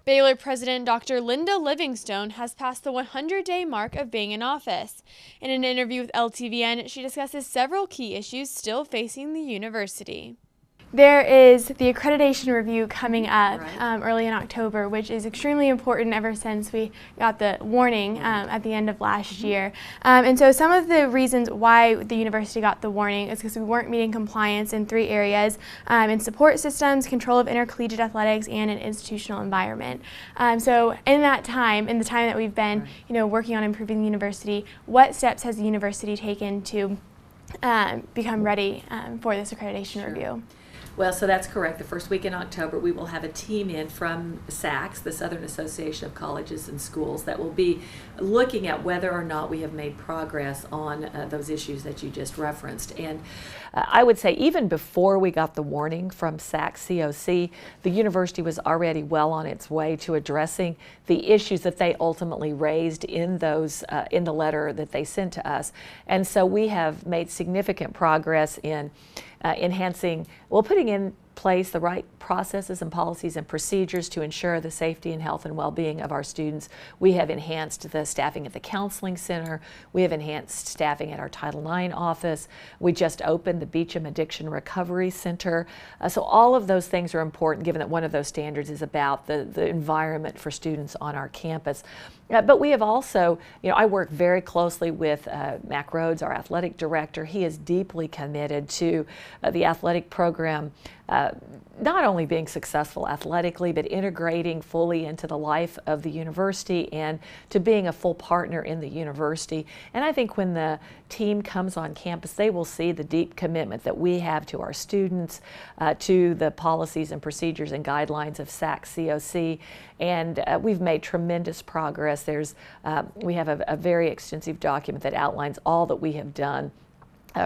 Baylor President Dr. Linda Livingstone has passed the 100-day mark of being in office. In an interview with LTVN, she discusses several key issues still facing the university. There is the accreditation review coming up early in October, which is extremely important ever since we got the warning at the end of last year. And so some of the reasons why the university got the warning is because we weren't meeting compliance in 3 areas, in support systems, control of intercollegiate athletics, and an institutional environment. So in that time, in the time that we've been working on improving the university, what steps has the university taken to become ready for this accreditation review? Well, so that's correct. The first week in October, we will have a team in from SACS, the Southern Association of Colleges and Schools, that will be looking at whether or not we have made progress on those issues that you just referenced. And I would say even before we got the warning from SACS COC, the university was already well on its way to addressing the issues that they ultimately raised in those in the letter that they sent to us. And so we have made significant progress in putting in place the right processes and policies and procedures to ensure the safety and health and well-being of our students. We have enhanced the staffing at the counseling center. We have enhanced staffing at our Title IX office. We just opened the Beecham Addiction Recovery Center. So all of those things are important, given that one of those standards is about the environment for students on our campus. But we have also, I work very closely with Mac Rhodes, our athletic director. He is deeply committed to the athletic program, not only being successful athletically, but integrating fully into the life of the university and to being a full partner in the university. And I think when the team comes on campus, they will see the deep commitment that we have to our students, to the policies and procedures and guidelines of SACS COC. And we've made tremendous progress. We have a very extensive document that outlines all that we have done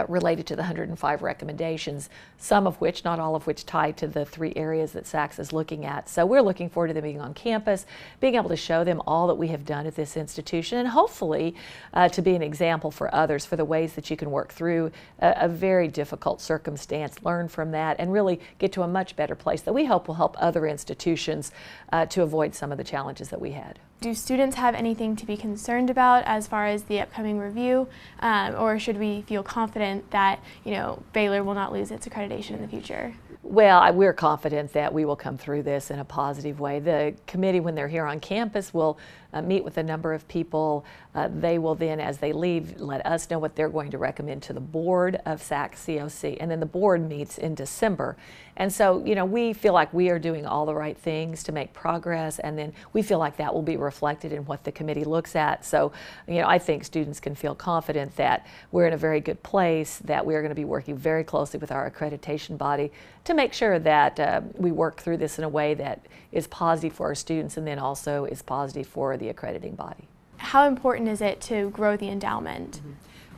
related to the 105 recommendations, some of which, not all of which, tie to the 3 areas that SACS is looking at. So we're looking forward to them being on campus, being able to show them all that we have done at this institution, and hopefully to be an example for others for the ways that you can work through a very difficult circumstance, learn from that, and really get to a much better place that we hope will help other institutions to avoid some of the challenges that we had. Do students have anything to be concerned about as far as the upcoming review, or should we feel confident that Baylor will not lose its accreditation in the future? Well, we're confident that we will come through this in a positive way. The committee, when they're here on campus, will meet with a number of people. They will then, as they leave, let us know what they're going to recommend to the board of SACS COC, and then the board meets in December. And so, we feel like we are doing all the right things to make progress, and then we feel like that will be reflected in what the committee looks at. So, I think students can feel confident that we're in a very good place, that we are going to be working very closely with our accreditation body to make sure that we work through this in a way that is positive for our students and then also is positive for the accrediting body. How important is it to grow the endowment?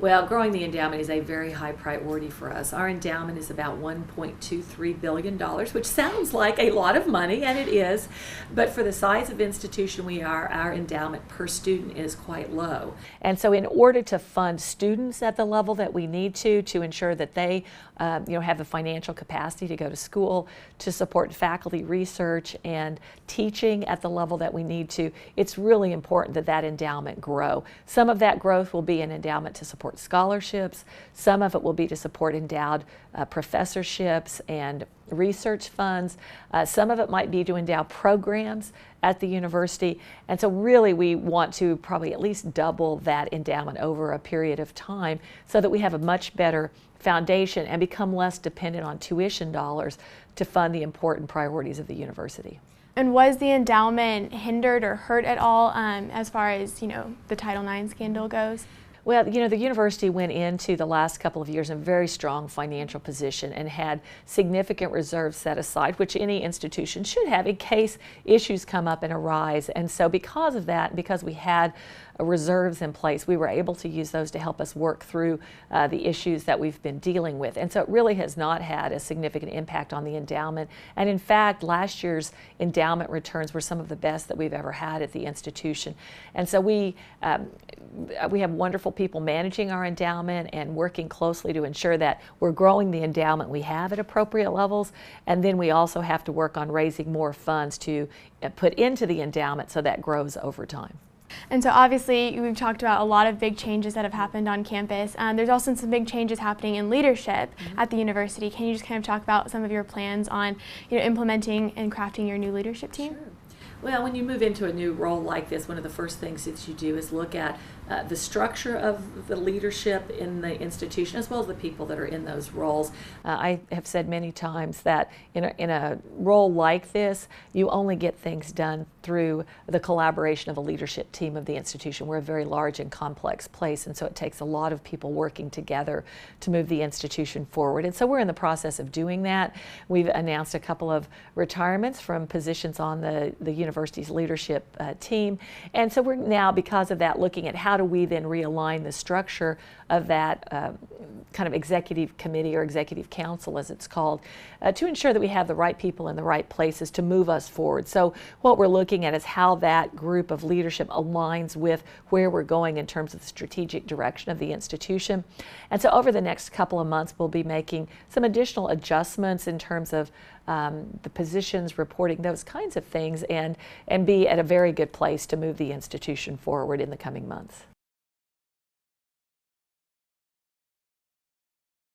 Well, growing the endowment is a very high priority for us. Our endowment is about $1.23 billion, which sounds like a lot of money, and it is, but for the size of institution we are, our endowment per student is quite low. And so in order to fund students at the level that we need to ensure that they have the financial capacity to go to school, to support faculty research and teaching at the level that we need to, it's really important that that endowment grow. Some of that growth will be an endowment to support scholarships. Some of it will be to support endowed professorships and research funds. Some of it might be to endow programs at the university. And so really we want to probably at least double that endowment over a period of time so that we have a much better foundation and become less dependent on tuition dollars to fund the important priorities of the university. And was the endowment hindered or hurt at all as far as, the Title IX scandal goes? Well, the university went into the last couple of years in a very strong financial position and had significant reserves set aside, which any institution should have in case issues come up and arise. And so because of that, because we had reserves in place, we were able to use those to help us work through the issues that we've been dealing with. And so it really has not had a significant impact on the endowment. And in fact, last year's endowment returns were some of the best that we've ever had at the institution. And so we have wonderful people managing our endowment and working closely to ensure that we're growing the endowment we have at appropriate levels. And then we also have to work on raising more funds to put into the endowment so that grows over time. And so obviously we've talked about a lot of big changes that have happened on campus. There's also some big changes happening in leadership at the university. Can you just kind of talk about some of your plans on implementing and crafting your new leadership team? Sure. Well, when you move into a new role like this, one of the first things that you do is look at the structure of the leadership in the institution, as well as the people that are in those roles. I have said many times that in a role like this, you only get things done through the collaboration of a leadership team of the institution. We're a very large and complex place, and so it takes a lot of people working together to move the institution forward. And so we're in the process of doing that. We've announced a couple of retirements from positions on the university's leadership team. And so we're now, because of that, looking at how do we then realign the structure of that kind of executive committee or executive council, as it's called, to ensure that we have the right people in the right places to move us forward. So what we're looking at is how that group of leadership aligns with where we're going in terms of the strategic direction of the institution. And so over the next couple of months, we'll be making some additional adjustments in terms of the positions, reporting, those kinds of things, and be at a very good place to move the institution forward in the coming months.